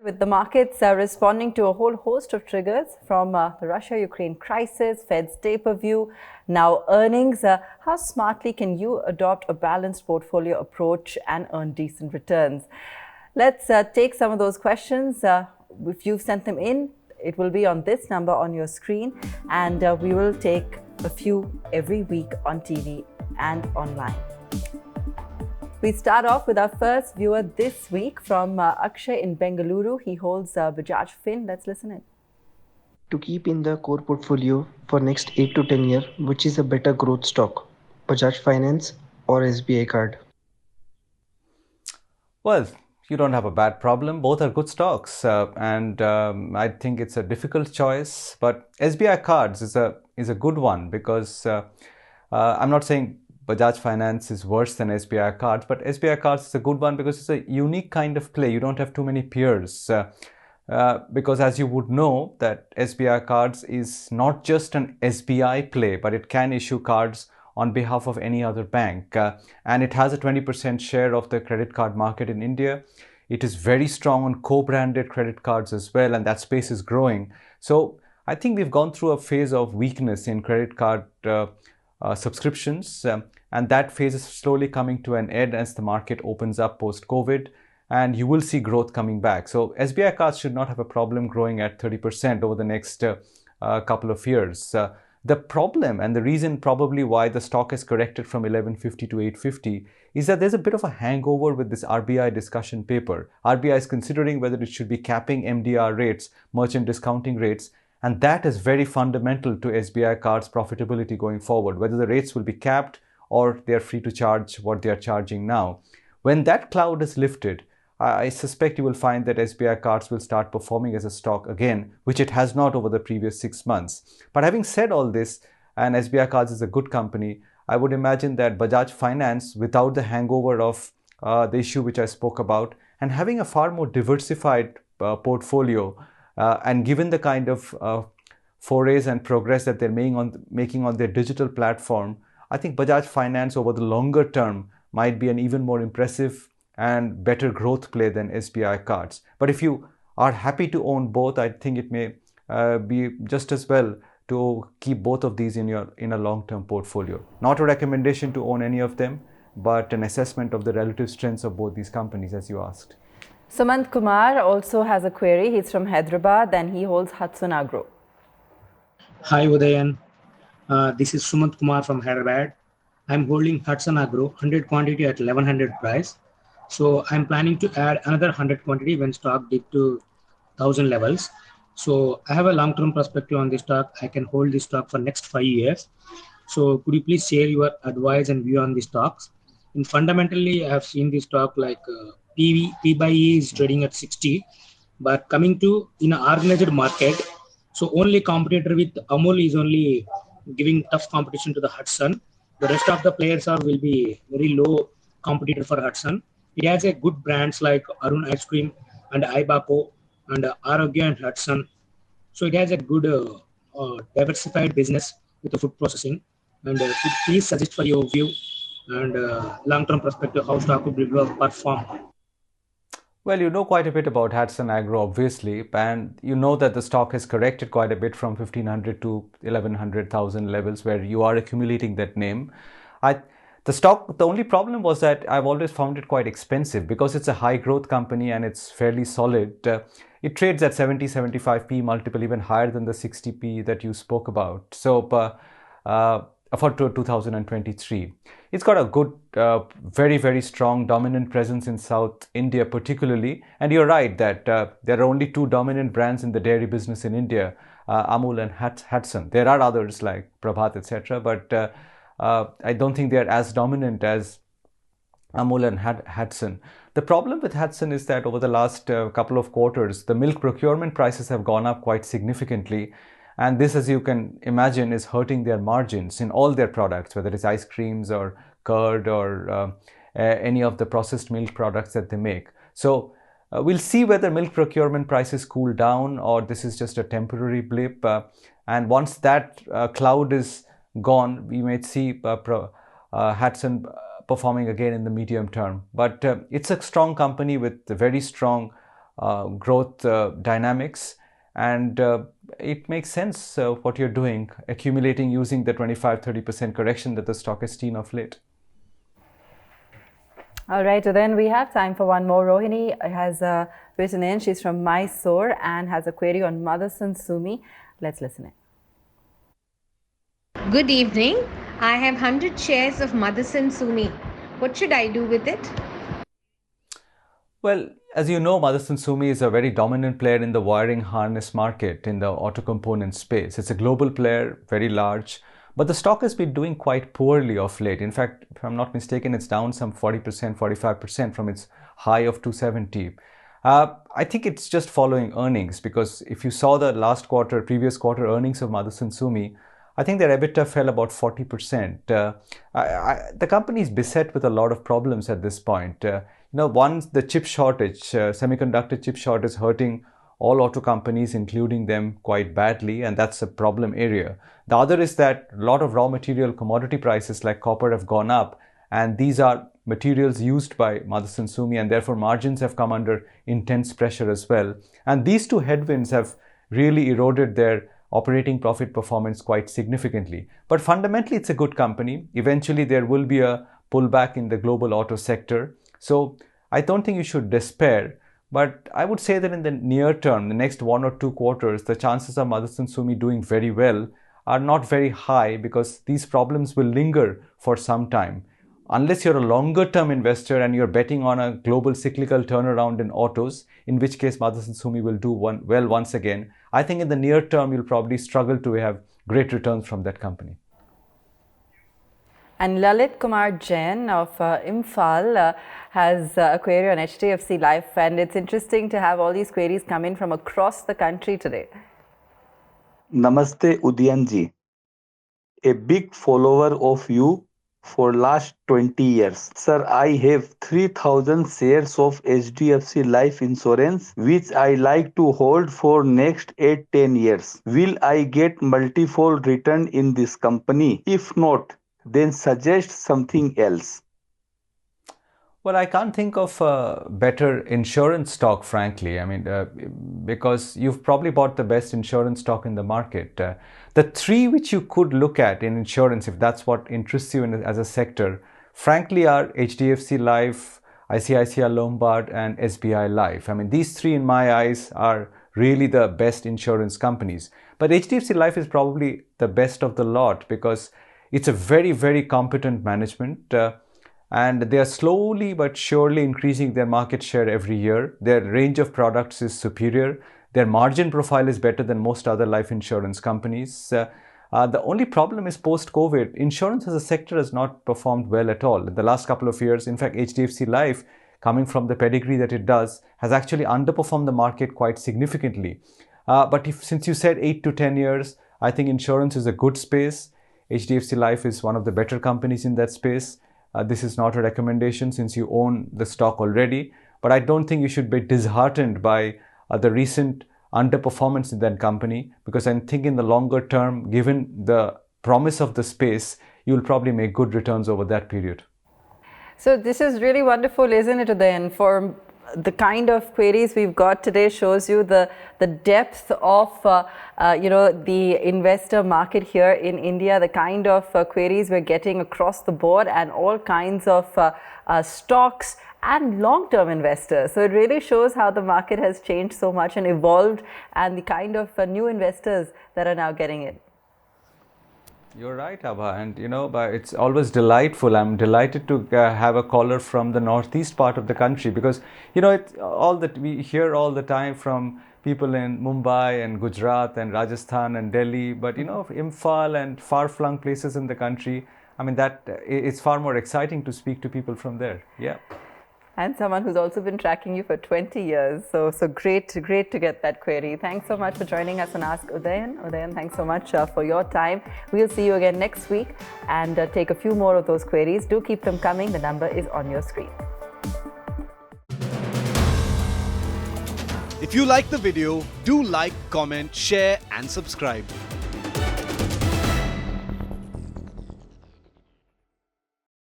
With the markets responding to a whole host of triggers from the Russia-Ukraine crisis, Fed's taper view, now earnings, how smartly can you adopt a balanced portfolio approach and earn decent returns? Let's take some of those questions. If you've sent them in, it will be on this number on your screen, and we will take a few every week on TV and online. We start off with our first viewer this week from Akshay in Bengaluru. He holds Bajaj Fin. Let's listen in. To keep in the core portfolio for next 8 to 10 years, which is a better growth stock, Bajaj Finance or SBI card? Well, you don't have a bad problem. Both are good stocks, and I think it's a difficult choice. But SBI cards is a good one because I'm not saying Bajaj Finance is worse than SBI cards, but SBI cards is a good one because it's a unique kind of play. You don't have too many peers. Because as you would know that SBI cards is not just an SBI play, but it can issue cards on behalf of any other bank. And it has a 20% share of the credit card market in India. It is very strong on co-branded credit cards as well, and that space is growing. So I think we've gone through a phase of weakness in credit card subscriptions, and that phase is slowly coming to an end as the market opens up post-COVID, and you will see growth coming back. So SBI cards should not have a problem growing at 30% over the next couple of years. The problem and the reason probably why the stock has corrected from 1150 to 850 is that there's a bit of a hangover with this RBI discussion paper. RBI is considering whether it should be capping MDR rates, merchant discounting rates, and that is very fundamental to SBI cards profitability going forward, whether the rates will be capped or they're free to charge what they're charging now. When that cloud is lifted, I suspect you will find that SBI cards will start performing as a stock again, which it has not over the previous 6 months. But having said all this, and SBI cards is a good company, I would imagine that Bajaj Finance, without the hangover of the issue which I spoke about, and having a far more diversified portfolio, and given the kind of forays and progress that they're making on their digital platform, I think Bajaj Finance over the longer term might be an even more impressive and better growth play than SBI cards. But if you are happy to own both, I think it may be just as well to keep both of these in a long-term portfolio. Not a recommendation to own any of them, but an assessment of the relative strengths of both these companies, as you asked. Sumant Kumar also has a query. He's from Hyderabad and he holds Hudson Agro. Hi Udayan, this is Sumant Kumar from Hyderabad. I'm holding Hudson Agro 100 quantity at 1100 price. So I'm planning to add another 100 quantity when stock dip to 1000 levels. So I have a long-term perspective on this stock. I can hold this stock for next 5 years. So could you please share your advice and view on the stocks? And fundamentally, I have seen this stock like P by E is trading at 60, but coming to in an organized market, so only competitor with Amul is only giving tough competition to the Hudson. The rest of the players will be very low competitor for Hudson. It has a good brands like Arun Ice Cream and Ibako and Arogya and Hudson. So it has a good diversified business with the food processing. And please suggest for your view and long-term perspective how stock will perform. Well, you know quite a bit about Hudson Agro, obviously, and you know that the stock has corrected quite a bit from 1500 to 1100,000 levels where you are accumulating that name. The only problem was that I've always found it quite expensive because it's a high growth company and it's fairly solid. It trades at 70-75p multiple, even higher than the 60p that you spoke about. So for 2023, it's got a good, very, very strong dominant presence in South India particularly. And you're right that there are only two dominant brands in the dairy business in India, Amul and Hudson. There are others like Prabhat, etc., but I don't think they are as dominant as Amul and Hudson. The problem with Hudson is that over the last couple of quarters, the milk procurement prices have gone up quite significantly. And this, as you can imagine, is hurting their margins in all their products, whether it's ice creams or curd or any of the processed milk products that they make. So we'll see whether milk procurement prices cool down or this is just a temporary blip. And once that cloud is gone, we may see Hudson performing again in the medium term. But it's a strong company with very strong growth dynamics, and it makes sense what you're doing, accumulating using the 25-30% correction that the stock has seen of late. All right, so then we have time for one more. Rohini has written in. She's from Mysore and has a query on Motherson Sumi. Let's listen in. Good evening. I have 100 shares of Motherson Sumi. What should I do with it? Well, as you know, Motherson Sumi is a very dominant player in the wiring harness market in the auto component space. It's a global player, very large, but the stock has been doing quite poorly of late. In fact, if I'm not mistaken, it's down some 40%, 45% from its high of 270. I think it's just following earnings, because if you saw the previous quarter earnings of Motherson Sumi, I think their EBITDA fell about 40%. The company is beset with a lot of problems at this point. One, the chip shortage, semiconductor chip shortage is hurting all auto companies, including them, quite badly, and that's a problem area. The other is that a lot of raw material commodity prices like copper have gone up, and these are materials used by Motherson Sumi, and therefore margins have come under intense pressure as well. And these two headwinds have really eroded their operating profit performance quite significantly. But fundamentally, it's a good company. Eventually, there will be a pullback in the global auto sector. So I don't think you should despair. But I would say that in the near term, the next 1 or 2 quarters, the chances of Motherson Sumi doing very well are not very high, because these problems will linger for some time. Unless you're a longer term investor and you're betting on a global cyclical turnaround in autos, in which case Motherson Sumi will do well once again, I think in the near term you'll probably struggle to have great returns from that company. And Lalit Kumar Jain of Imphal has a query on HDFC Life, and it's interesting to have all these queries come in from across the country today. Namaste Udayan ji. A big follower of you for last 20 years. Sir, I have 3000 shares of HDFC Life Insurance which I like to hold for next 8-10 years. Will I get multifold return in this company? If not, then suggest something else. Well, I can't think of a better insurance stock, frankly. I mean, because you've probably bought the best insurance stock in the market. The three which you could look at in insurance, if that's what interests you as a sector, frankly, are HDFC Life, ICICI Lombard, and SBI Life. I mean, these three, in my eyes, are really the best insurance companies. But HDFC Life is probably the best of the lot, because it's a very, very competent management. And they are slowly but surely increasing their market share every year. Their range of products is superior. Their margin profile is better than most other life insurance companies. The only problem is post-COVID, insurance as a sector has not performed well at all. In the last couple of years, in fact, HDFC Life, coming from the pedigree that it does, has actually underperformed the market quite significantly. But since you said 8 to 10 years, I think insurance is a good space. HDFC Life is one of the better companies in that space. This is not a recommendation since you own the stock already, but I don't think you should be disheartened by the recent underperformance in that company, because I think in the longer term, given the promise of the space, you'll probably make good returns over that period. So this is really wonderful, isn't it, Udayan? For the kind of queries we've got today shows you the depth of the investor market here in India, the kind of queries we're getting across the board, and all kinds of stocks and long-term investors. So it really shows how the market has changed so much and evolved, and the kind of new investors that are now getting in. You're right, Abha, and but it's always delightful. I'm delighted to have a caller from the northeast part of the country, because it's all that we hear all the time from people in Mumbai and Gujarat and Rajasthan and Delhi, but Imphal and far-flung places in the country. I mean, that it's far more exciting to speak to people from there. Yeah. And someone who's also been tracking you for 20 years. So great to get that query. Thanks so much for joining us on Ask Udayan. Udayan, thanks so much for your time. We'll see you again next week and take a few more of those queries. Do keep them coming. The number is on your screen. If you like the video, do like, comment, share and subscribe.